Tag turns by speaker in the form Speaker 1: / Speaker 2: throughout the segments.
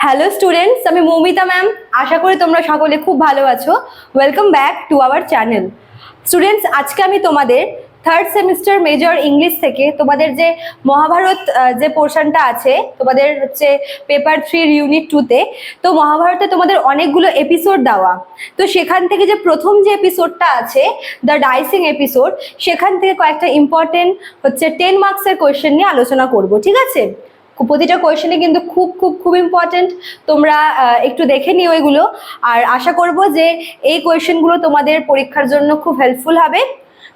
Speaker 1: Hello students, আমি Moumita ma'am. আশা করি তোমরা সকলে খুব ভালো আছো। Welcome back to our channel. Students, আজকে আমি তোমাদের থার্ড সেমিস্টার মেজর ইংলিশ থেকে তোমাদের যে মহাভারত যে পোর্শনটা আছে তোমাদের হচ্ছে পেপার 3 ইউনিট 2-তে, তো মহাভারতে তোমাদের অনেকগুলো এপিসোড দেওয়া। তো সেখান থেকে যে প্রথম যে এপিসোডটা আছে দ্য ডাইসিং এপিসোড, সেখান থেকে কয়েকটা ইম্পর্টেন্ট হচ্ছে 10 মার্কসের কোয়েশ্চেন নিয়ে আলোচনা করব, ঠিক আছে? প্রতিটা কোয়েশ্চেনে কিন্তু খুব খুব খুব ইম্পর্টেন্ট। তোমরা একটু দেখে নিও এগুলো। আর আশা করব যে এই কোয়েশ্চেনগুলো তোমাদের পরীক্ষার জন্য খুব হেল্পফুল হবে।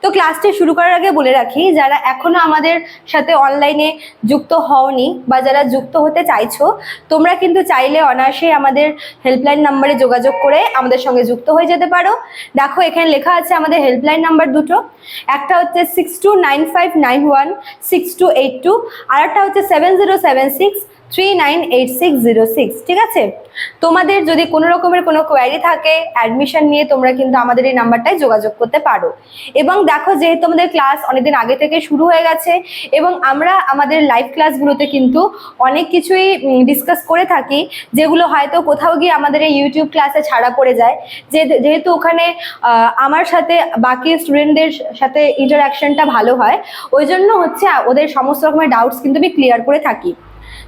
Speaker 1: তো ক্লাসটি শুরু করার আগে বলে রাখি, যারা এখনো আমাদের সাথে অনলাইনে যুক্ত হওনি বা যারা যুক্ত হতে চাইছো, তোমরা কিন্তু চাইলে অনায়াসে আমাদের হেল্পলাইন নাম্বারে যোগাযোগ করে আমাদের সঙ্গে যুক্ত হয়ে যেতে পারো। দেখো, এখানে লেখা আছে আমাদের হেল্পলাইন নাম্বার দুটো। একটা হচ্ছে 6295916282, আর একটা হচ্ছে 7076398606। ঠিক আছে? তোমাদের যদি কোনো রকমের কোনো কোয়ারি থাকে অ্যাডমিশন নিয়ে, তোমরা কিন্তু আমাদের এই নাম্বারটায় যোগাযোগ করতে পারো। এবং দেখো, যেহেতু আমাদের ক্লাস অনেকদিন আগে থেকে শুরু হয়ে গেছে এবং আমরা আমাদের লাইভ ক্লাসগুলোতে কিন্তু অনেক কিছুই ডিসকাস করে থাকি, যেগুলো হয়তো কোথাও গিয়ে আমাদের এই ইউটিউব ক্লাসে ছাড়া পড়ে যায়। যেহেতু ওখানে আমার সাথে বাকি স্টুডেন্টদের সাথে ইন্টারাকশনটা ভালো হয়, ওই জন্য হচ্ছে ওদের সমস্ত রকমের ডাউটস কিন্তু আমি ক্লিয়ার করে থাকি।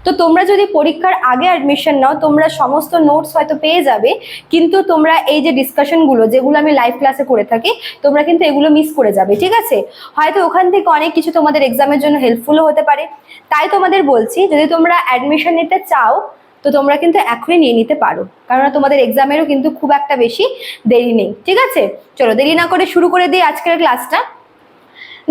Speaker 1: তো তোমরা যদি পরীক্ষার আগে অ্যাডমিশন নাও, তোমরা সমস্ত নোটস হয়তো পেয়ে যাবে, কিন্তু তোমরা এই যে ডিসকাশনগুলো যেগুলো আমি লাইভ ক্লাসে করে থাকি, তোমরা কিন্তু এগুলো মিস করে যাবে। ঠিক আছে? হয়তো ওখান থেকে অনেক কিছু তোমাদের এক্সামের জন্য হেল্পফুলও হতে পারে। তাই তোমাদের বলছি, যদি তোমরা অ্যাডমিশন নিতে চাও তো তোমরা কিন্তু এখনই নিয়ে নিতে পারো, কারণ তোমাদের এক্সামেরও কিন্তু খুব একটা বেশি দেরি নেই। ঠিক আছে? চলো দেরি না করে শুরু করে দিই আজকের ক্লাসটা।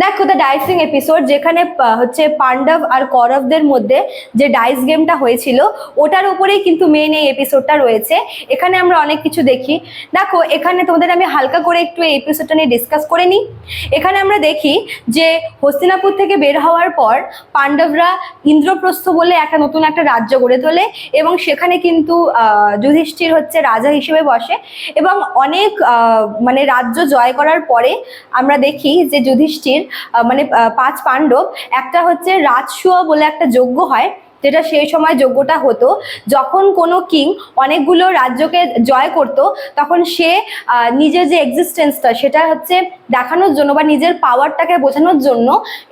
Speaker 1: দেখো, দ্য ডাইসিং এপিসোড, যেখানে হচ্ছে পাণ্ডব আর কৌরবদের মধ্যে যে ডাইস গেমটা হয়েছিল, ওটার উপরেই কিন্তু মেন এই এপিসোডটা রয়েছে। এখানে আমরা অনেক কিছু দেখি। দেখো, এখানে তোমাদের আমি হালকা করে একটু এই এপিসোডটা নিয়ে ডিসকাস করে নিই। এখানে আমরা দেখি যে হস্তিনাপুর থেকে বের হওয়ার পর পাণ্ডবরা ইন্দ্রপ্রস্থ বলে নতুন একটা রাজ্য গড়ে তোলে এবং সেখানে কিন্তু যুধিষ্ঠির হচ্ছে রাজা হিসেবে বসে। এবং অনেক মানে রাজ্য জয় করার পরে আমরা দেখি যে যুধিষ্ঠির মানে 5 পাণ্ডব একটা হচ্ছে রাজসূয় বলে একটা যজ্ঞ হয়, যেটা সেই সময় যজ্ঞটা হতো যখন কোনো কিং অনেকগুলো রাজ্যকে জয় করত, তখন সে নিজের যে এক্সিস্টেন্সটা সেটা হচ্ছে দেখানোর জন্য বা নিজের পাওয়ারটাকে বোঝানোর জন্য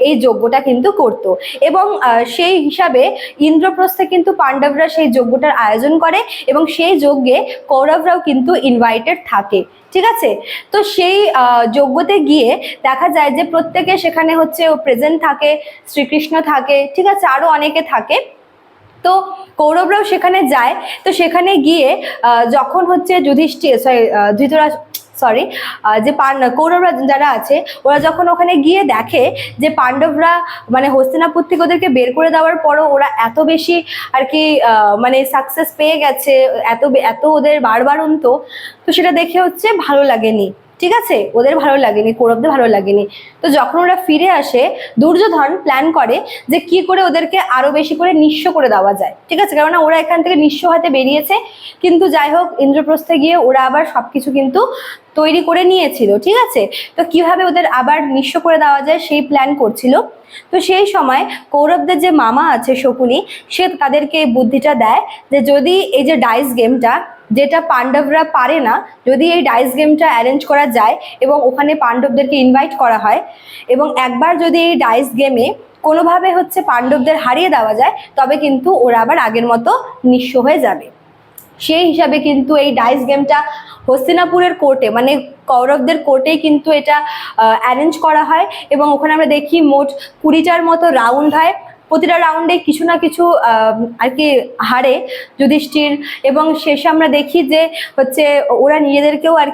Speaker 1: এই যজ্ঞটা কিন্তু করত। এবং সেই হিসাবে ইন্দ্রপ্রস্থে কিন্তু পাণ্ডবরা সেই যজ্ঞটার আয়োজন করে এবং সেই যজ্ঞে কৌরবরাও কিন্তু ইনভাইটেড থাকে। ঠিক আছে? তো সেই যজ্ঞতে গিয়ে দেখা যায় যে প্রত্যেকে সেখানে হচ্ছে প্রেজেন্ট থাকে, শ্রীকৃষ্ণ থাকে, ঠিক আছে, আরো অনেকে থাকে। তো কৌরবরাও সেখানে যায়। তো সেখানে গিয়ে যখন হচ্ছে যুধিষ্ঠির যে কৌরবরা যারা আছে, ওরা যখন ওখানে গিয়ে দেখে যে পাণ্ডবরা মানে হস্তিনাপুর থেকে ওদেরকে বের করে দেওয়ার পরও ওরা এত বেশি আর কি মানে সাকসেস পেয়ে গেছে, এত ওদের বাড়বাড়ন্ত, তো সেটা দেখে হচ্ছে ভালো লাগেনি। ঠিক আছে? ওদের ভালো লাগেনি, কৌরবদের ভালো লাগেনি। তো যখন ওরা ফিরে আসে, দুর্যোধন প্ল্যান করে যে কি করে ওদেরকে আরো বেশি করে নিঃস্ব করে দেওয়া যায়। ঠিক আছে? কেননা ওরা এখান থেকে নিঃস্ব হতে বেরিয়েছে, কিন্তু যাই হোক ইন্দ্রপ্রস্থে গিয়ে ওরা আবার সবকিছু কিন্তু তৈরি করে নিয়েছিল। ঠিক আছে? তো কিভাবে ওদের আবার নিঃস্ব করে দেওয়া যায় সেই প্ল্যান করছিল। তো সেই সময় কৌরবদের যে মামা আছে শকুনি, সে তাদেরকে বুদ্ধিটা দেয় যে যদি এই যে ডাইস গেমটা, যেটা পাণ্ডবরা পারে না, যদি এই ডাইস গেমটা অ্যারেঞ্জ করা যায় এবং ওখানে পাণ্ডবদেরকে ইনভাইট করা হয় এবং একবার যদি এই ডাইস গেমে কোনোভাবে হচ্ছে পাণ্ডবদের হারিয়ে দেওয়া যায়, তবে কিন্তু ওরা আবার আগের মতো নিঃস্ব হয়ে যাবে। সেই হিসাবে কিন্তু এই ডাইস গেমটা হস্তিনাপুরের কোর্টে মানে কৌরবদের কোর্টেই কিন্তু এটা অ্যারেঞ্জ করা হয় এবং ওখানে আমরা দেখি মোট 20টার মতো রাউন্ড হয়। প্রতিটা রাউন্ডে কিছু না কিছু আর কি হারে যুধিষ্ঠির, এবং শেষে আমরা দেখি যে হচ্ছে ওরা নিজেদেরকেও আর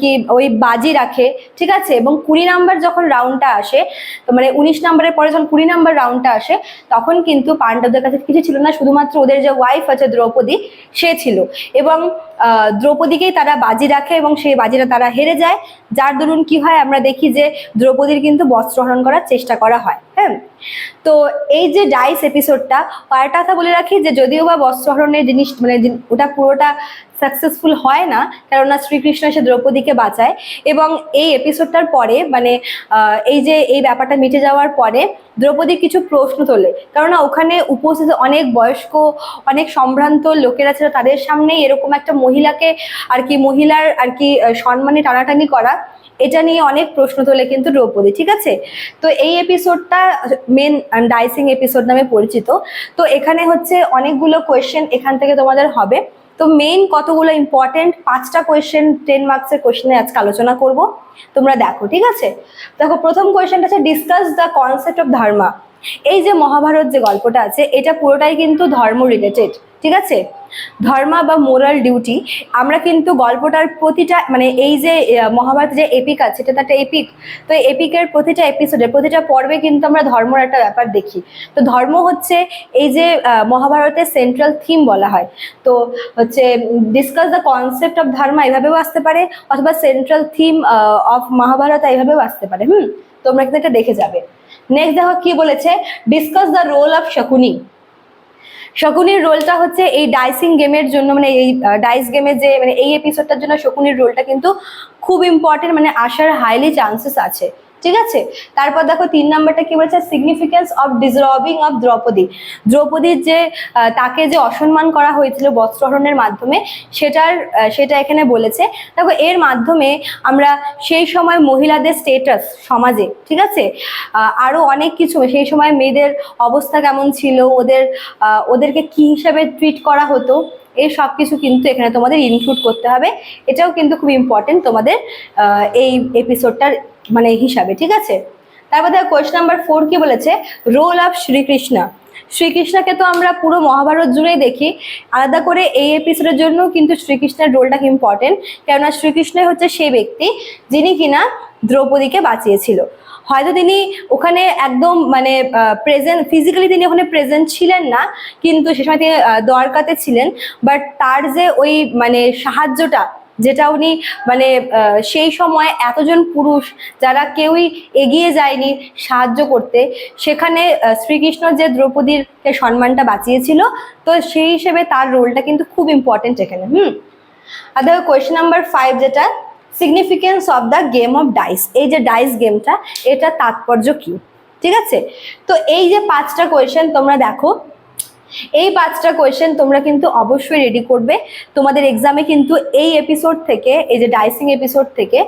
Speaker 1: কি ওই বাজি রাখে। ঠিক আছে? এবং 20 নাম্বার যখন রাউন্ডটা আসে, মানে 19 নাম্বারের পরে যখন 20 নাম্বার রাউন্ডটা আসে, তখন কিন্তু পাণ্ডবদের কাছে কিছু ছিল না, শুধুমাত্র ওদের যে ওয়াইফ আছে দ্রৌপদী, সে ছিল। এবং দ্রৌপদীকেই তারা বাজি রাখে এবং সেই বাজিটা তারা হেরে যায়, যার দরুন কি হয়, আমরা দেখি যে দ্রৌপদীর কিন্তু বস্ত্রহরণ করার চেষ্টা করা হয়। হ্যাঁ, তো এই যে ডাইস এপিসোডটা, আরেকটা কথা বলে রাখি যে যদিও বা বস্ত্রহরণের জিনিস মানে ওটা পুরোটা সাকসেসফুল হয় না, কেননা শ্রীকৃষ্ণ এসে দ্রৌপদীকে বাঁচায়। এবং এই এপিসোডটার পরে মানে এই যে এই ব্যাপারটা মিটে যাওয়ার পরে দ্রৌপদী কিছু প্রশ্ন তোলে, কেননা ওখানে উপস্থিত অনেক বয়স্ক অনেক সম্ভ্রান্ত লোকেরা ছিল, তাদের সামনেই এরকম একটা মহিলাকে আর কি মহিলার আর কি সম্মানে টানাটানি করা, এটা নিয়ে অনেক প্রশ্ন তোলে কিন্তু দ্রৌপদী। ঠিক আছে, তো এই এপিসোডটা মেন ডাইসিং এপিসোড নামে পরিচিত। তো এখানে হচ্ছে অনেকগুলো কোয়েশ্চেন এখান থেকে তোমাদের হবে। তো মেইন কতগুলো ইম্পর্টেন্ট 5টা কোয়েশ্চেন 10 মার্কসের কোয়েশ্চেনে আজকে আলোচনা করব, তোমরা দেখো। ঠিক আছে, দেখো প্রথম কোয়েশ্চেনটা আছে ডিসকাস দ্য কনসেপ্ট অফ ধর্মা। এই যে মহাভারত যে গল্পটা আছে এটা পুরোটাই কিন্তু ধর্ম রিলেটেড। ঠিক আছে, ধর্মা বা মোরাল ডিউটি। আমরা কিন্তু গল্পটার প্রতিটা মানে এই যে মহাভারত যে এপিক আছে এটা তো একটা এপিক, তো এই এপিকের প্রতিটা এপিসোডে প্রতিটা পর্বে কিন্তু আমরা ধর্মর একটা ব্যাপার দেখি। তো ধর্ম হচ্ছে এই যে মহাভারতের সেন্ট্রাল থিম বলা হয়। তো হচ্ছে ডিসকাস দ্য কনসেপ্ট অফ ধর্মা এভাবেও আসতে পারে, অথবা সেন্ট্রাল থিম অফ মহাভারত এইভাবেও আসতে পারে। তোমরা কিন্তু এটা দেখে যাবে। নেক্সট দেখো কি বলেছে, discuss the role of Shakuni. শকুনির রোলটা হচ্ছে এই ডাইসিং গেমের জন্য, মানে এই ডাইস গেমের যে মানে এই এপিসোডটার জন্য শকুনির রোলটা কিন্তু খুব ইম্পর্টেন্ট, মানে আসার হাইলি চান্সেস আছে। ঠিক আছে, তারপর দেখো 3 নাম্বারটা কি বলেছে, সিগনিফিকেন্স অফ ডিসরবিং অফ দ্রৌপদী। দ্রৌপদীর যে তাকে যে অসম্মান করা হয়েছিল বস্ত্রহরণের মাধ্যমে, সেটা এখানে বলেছে। দেখো এর মাধ্যমে আমরা সেই সময় মহিলাদের স্টেটাস সমাজে, ঠিক আছে, আরো অনেক কিছু, সেই সময় মেয়েদের অবস্থা কেমন ছিল, ওদেরকে কি হিসাবে ট্রিট করা হতো, এই সব কিছু কিন্তু এখানে তোমাদের ইনক্লুড করতে হবে। এটাও কিন্তু খুব ইম্পর্টেন্ট তোমাদের এই এপিসোডটার মানে হিসাবে। ঠিক আছে, তারপর দেখো কোয়েশ্চন নাম্বার 4 কি বলেছে, রোল অফ শ্রীকৃষ্ণ। শ্রীকৃষ্ণকে তো আমরা পুরো মহাভারত জুড়েই দেখি, আলাদা করে এই এপিসোডের জন্য কিন্তু শ্রীকৃষ্ণের রোলটা ইম্পর্টেন্ট, কেননা শ্রীকৃষ্ণই হচ্ছে সেই ব্যক্তি যিনি কিনা দ্রৌপদীকে বাঁচিয়েছিল। হয়তো তিনি ওখানে একদম মানে প্রেজেন্ট, ফিজিক্যালি তিনি ওখানে প্রেজেন্ট ছিলেন না, কিন্তু সে সময় তিনি দ্বারকাতে ছিলেন, বাট তার যে ওই মানে সাহায্যটা যেটা উনি মানে সেই সময় এতজন পুরুষ যারা কেউই এগিয়ে যায়নি সাহায্য করতে, সেখানে শ্রীকৃষ্ণ যে দ্রৌপদীর সম্মানটা বাঁচিয়েছিল, তো সেই হিসেবে তার রোলটা কিন্তু খুব ইম্পর্টেন্ট এখানে। আর দেখো কোয়েশ্চেন নাম্বার 5 যেটা, significance of the game of dice. এই যে ডাইস গেমটা, এটা তাৎপর্য কি? ঠিক আছে, তো এই যে 5টা কোয়েশ্চেন তোমরা দেখো, এই 5টা কোয়েশ্চেন তোমরা কিন্তু অবশ্যই রেডি করবে। তোমাদের এক্সামে কিন্তু এই এপিসোড থেকে, এই যে ডাইসিং এপিসোড থেকে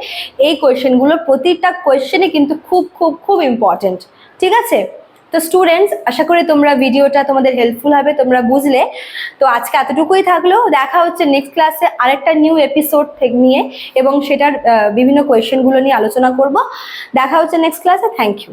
Speaker 1: এই কোয়েশ্চেনগুলো প্রতিটা কোয়েশ্চেনই কিন্তু খুব খুব খুব ইম্পর্টেন্ট। ঠিক আছে, তো স্টুডেন্টস আশা করি তোমরা ভিডিওটা তোমাদের হেল্পফুল হবে, তোমরা বুঝলে। তো আজকে এতটুকুই থাকলো, দেখা হচ্ছে নেক্সট ক্লাসে আরেকটা নিউ এপিসোড থেকে নিয়ে, এবং সেটার বিভিন্ন কোয়েশ্চেনগুলো নিয়ে আলোচনা করব। দেখা হচ্ছে নেক্সট ক্লাসে। Thank you.